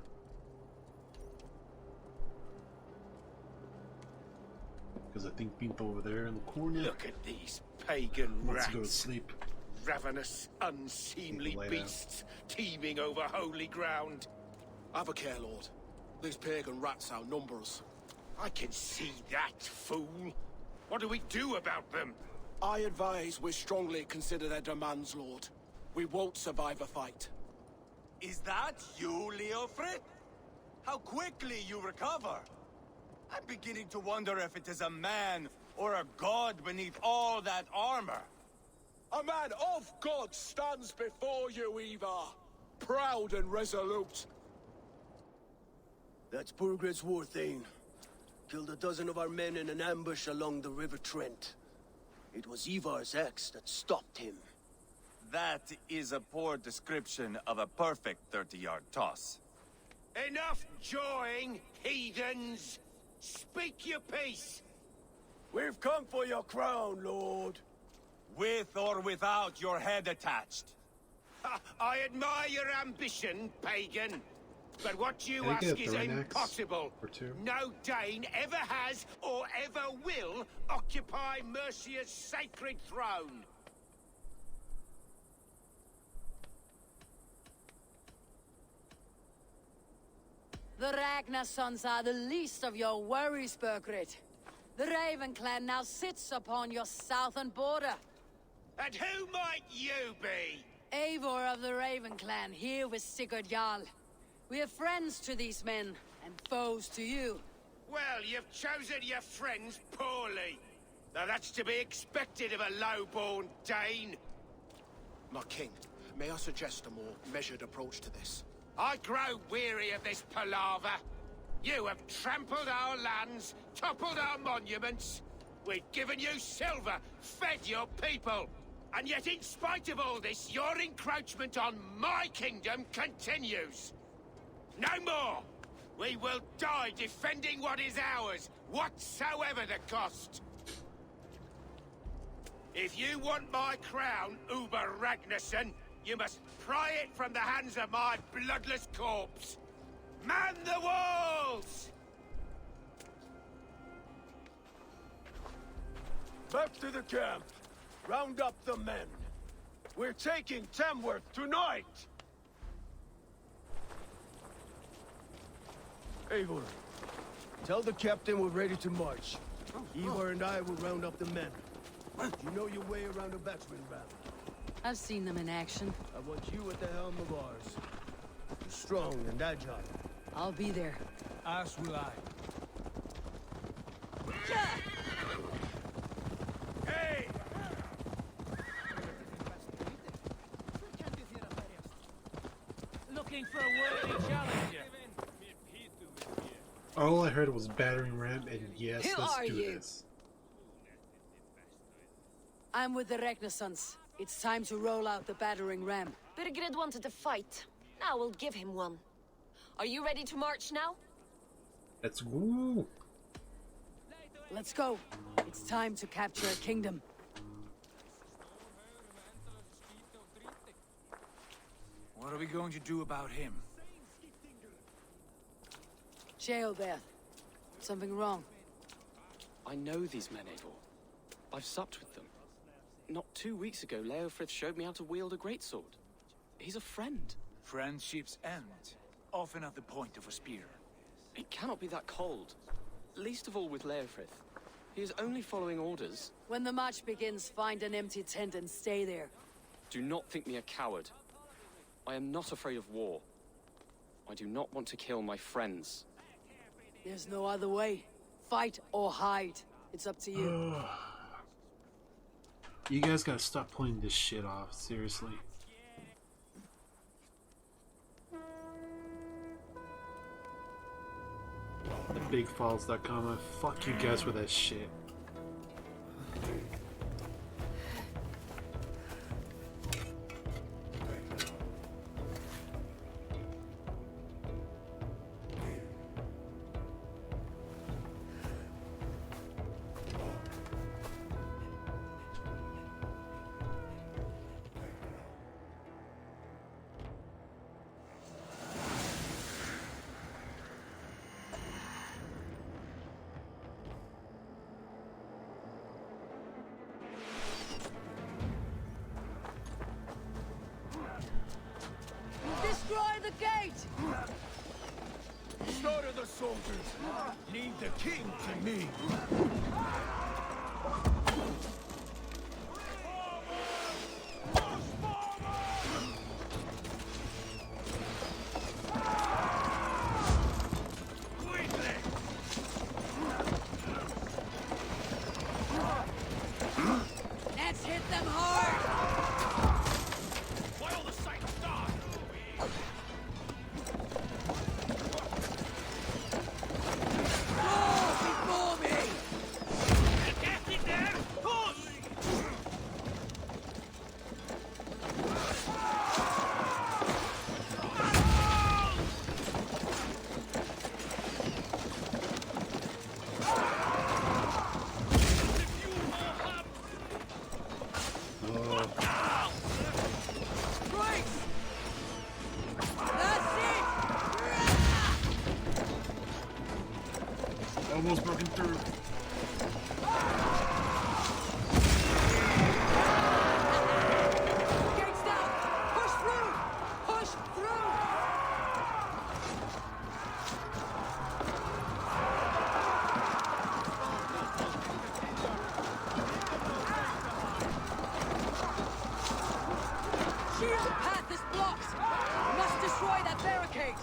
Because I think Bimpo over there in the corner. Look at these pagan wants rats. to go to sleep. Ravenous, unseemly beasts teeming over holy ground. Have a care, Lord. These pagan rats outnumber us. I can see that, fool. What do we do about them? I advise we strongly consider their demands, Lord. We won't survive a fight. Is that you, Leofrid? How quickly you recover! I'm beginning to wonder if it is a man or a god beneath all that armor. A man of God stands before you, Ivar. Proud and resolute. That's Burgred's war thane. Killed a dozen of our men in an ambush along the River Trent. It was Ivar's axe that stopped him. That is a poor description of a perfect 30-yard toss. Enough jawing, heathens! Speak your piece! We've come for your crown, Lord. With or without your head attached. I admire your ambition, pagan. But what you Can I get ask a is throwing axe impossible. or two? No Dane ever has or ever will occupy Mercia's sacred throne. The Ragnar sons are the least of your worries, Burgred. The Raven clan now sits upon your southern border. And who might you be? Eivor of the Raven clan, here with Sigurd Jarl. We are friends to these men, and foes to you. Well, you've chosen your friends poorly. Now that's to be expected of a low-born Dane. My king, may I suggest a more measured approach to this? I grow weary of this palaver. You have trampled our lands, toppled our monuments. We've given you silver, fed your people. And yet in spite of all this, your encroachment on my kingdom continues. No more! We will die defending what is ours, whatsoever the cost. If you want my crown, Uber Ragnarsson, you must pry it from the hands of my bloodless corpse. Man the walls! Back to the camp. Round up the men. We're taking Tamworth tonight! Eivor, tell the captain we're ready to march. Eivor and I will round up the men. You know your way around a batsman ram. I've seen them in action. I want you at the helm of ours. You're strong and agile. I'll be there. As will I. Hey! Looking for a worthy challenger. All I heard was battering ram, and yes, Who let's are do you? this. I'm with the Renaissance. It's time to roll out the battering ram. Birgrid wanted to fight. Now we'll give him one. Are you ready to march now? Let's go. Let's go. It's time to capture a kingdom. What are we going to do about him? Jail there. Something wrong. I know these men, Eivor. I've supped with them. Not 2 weeks ago, Leofrith showed me how to wield a greatsword. He's a friend. Friendships end, often at the point of a spear. It cannot be that cold. Least of all with Leofrith. He is only following orders. When the march begins, find an empty tent and stay there. Do not think me a coward. I am not afraid of war. I do not want to kill my friends. There's no other way. Fight or hide. It's up to you. You guys gotta stop pulling this shit off, seriously. BigFalls.com, fuck you guys with that shit. Destroy the gate! Slaughter the soldiers! Leave the king to me! Let's hit them hard! While the sight stop! Before me! Get in there! Push! Almost broken through. Gates down! Push through! Push through! Shield path is blocked! We must destroy that barricade!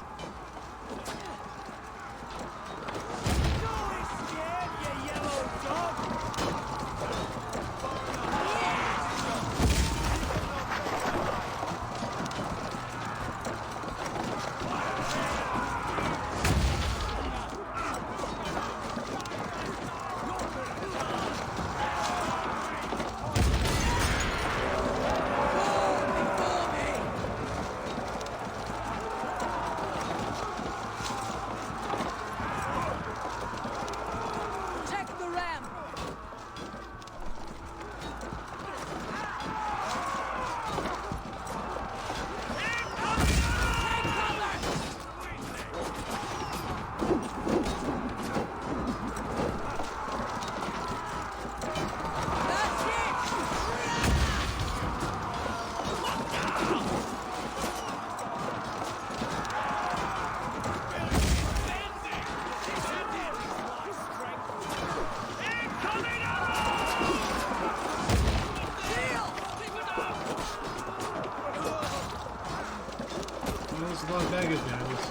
Protect the ram! Well, there's a lot of baggage behind us.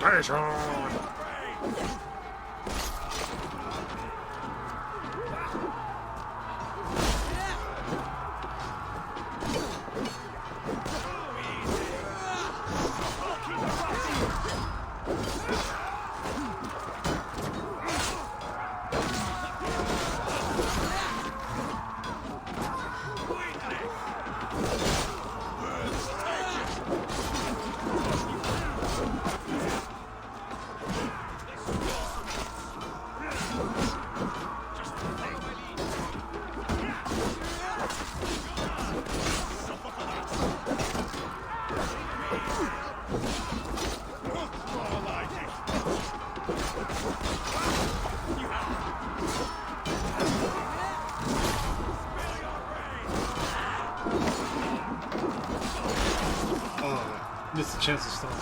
Occupation! Missed the chance to stop.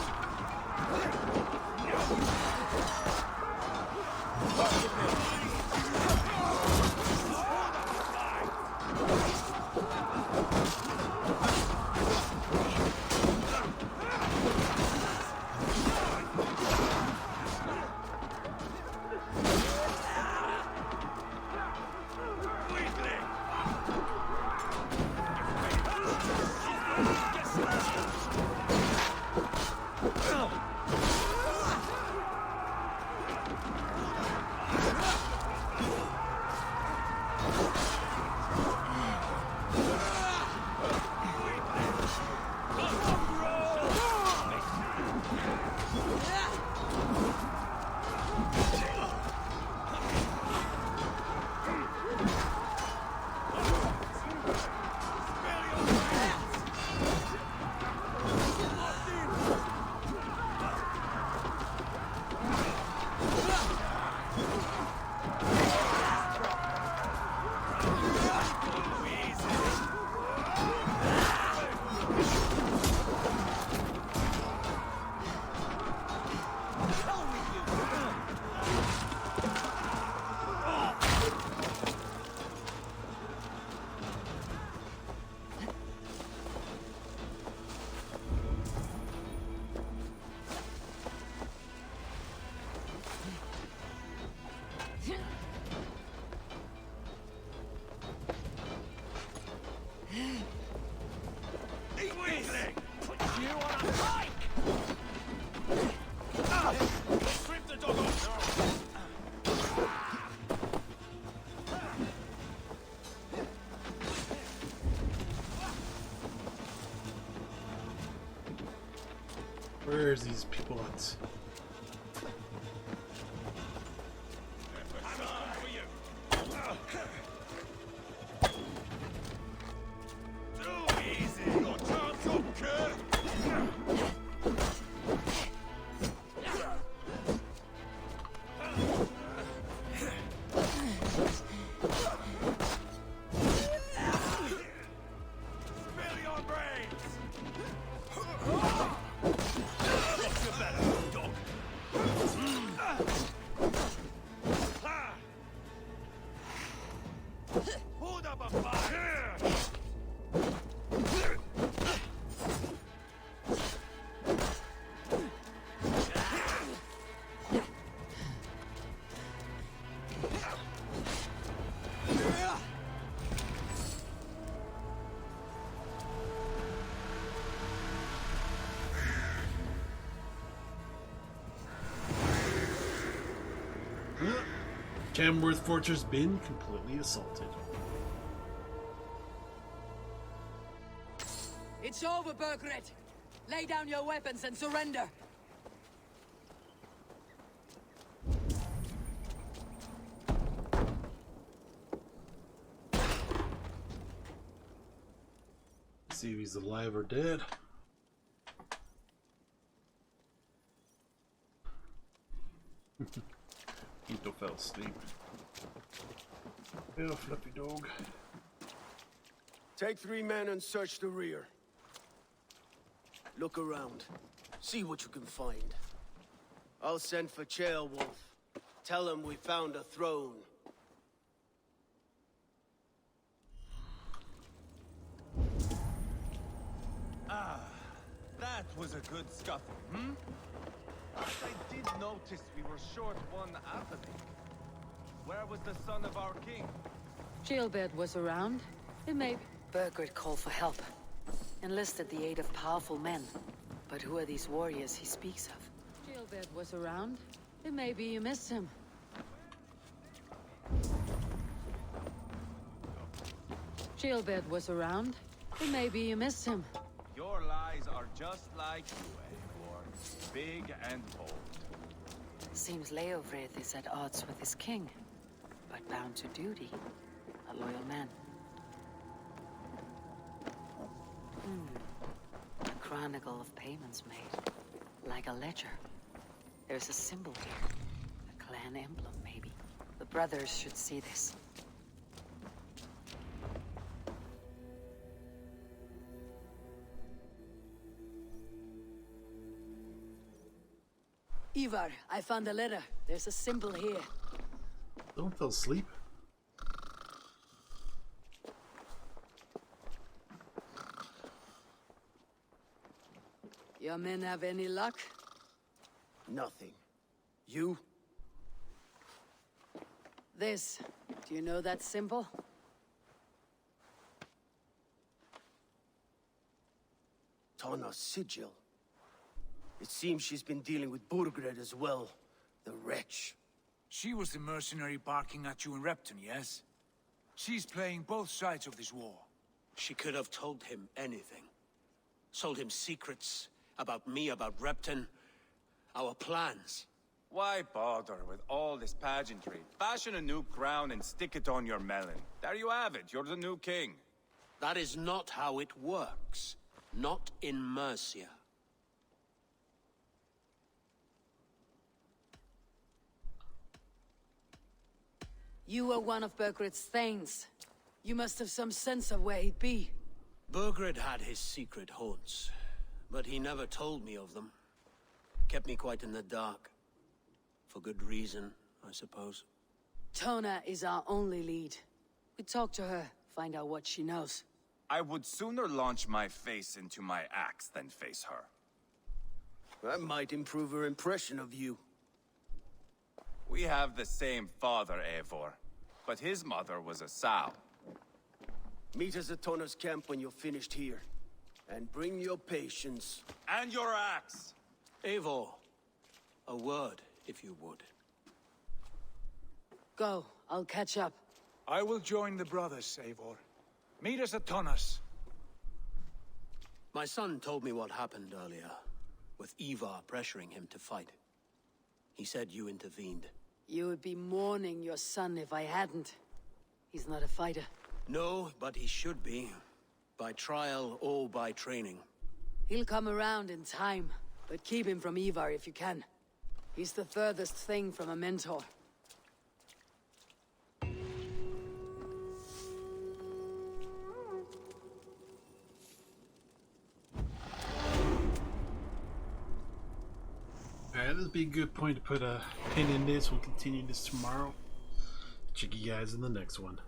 Where's these people at? Tamworth Fortress been completely assaulted. It's over, Burgred. Lay down your weapons and surrender. See if he's alive or dead. Ito fell asleep. Yeah, fluffy dog. Take 3 men and search the rear. Look around. See what you can find. I'll send for Chaelwolf. Tell him we found a throne. Ah, that was a good scuffle, hmm? But I did notice we were short one athlete. Where was the son of our king? Gilbert was around. It may... Burgred called for help. Enlisted the aid of powerful men. But who are these warriors he speaks of? Gilbert was around. It may be you missed him. Gilbert was around. It may be you missed him. Your lies are just like you, Eivor. Big and bold. Seems Leofrith is at odds with his king, but bound to duty. A loyal man. A chronicle of payments made. Like a ledger. There's a symbol here. A clan emblem, maybe. The brothers should see this. Ivar, I found a letter. There's a symbol here. Don't fall asleep. Your men have any luck? Nothing. You? This. Do you know that symbol? Tana's sigil. It seems she's been dealing with Burgred as well. The wretch. She was the mercenary barking at you in Repton, yes? She's playing both sides of this war. She could have told him anything. Told him secrets about me, about Repton, our plans. Why bother with all this pageantry? Fashion a new crown and stick it on your melon. There you have it, you're the new king. That is not how it works. Not in Mercia. You were one of Burgred's thanes. You must have some sense of where he'd be. Burgred had his secret haunts, but he never told me of them. Kept me quite in the dark. For good reason, I suppose. Tona is our only lead. We talk to her, find out what she knows. I would sooner launch my face into my axe than face her. That might improve her impression of you. We have the same father, Eivor, but his mother was a sow. Meet us at Tona's camp when you're finished here. And bring your patience. And your axe! Eivor, a word, if you would. Go, I'll catch up. I will join the brothers, Eivor. Meet us at Tona's. My son told me what happened earlier, with Ivar pressuring him to fight. He said you intervened. You would be mourning your son if I hadn't. He's not a fighter. No, but he should be. By trial or by training. He'll come around in time, but keep him from Ivar if you can. He's the furthest thing from a mentor. Alright, this would be a good point to put a pin in this. We'll continue this tomorrow. Check you guys in the next one.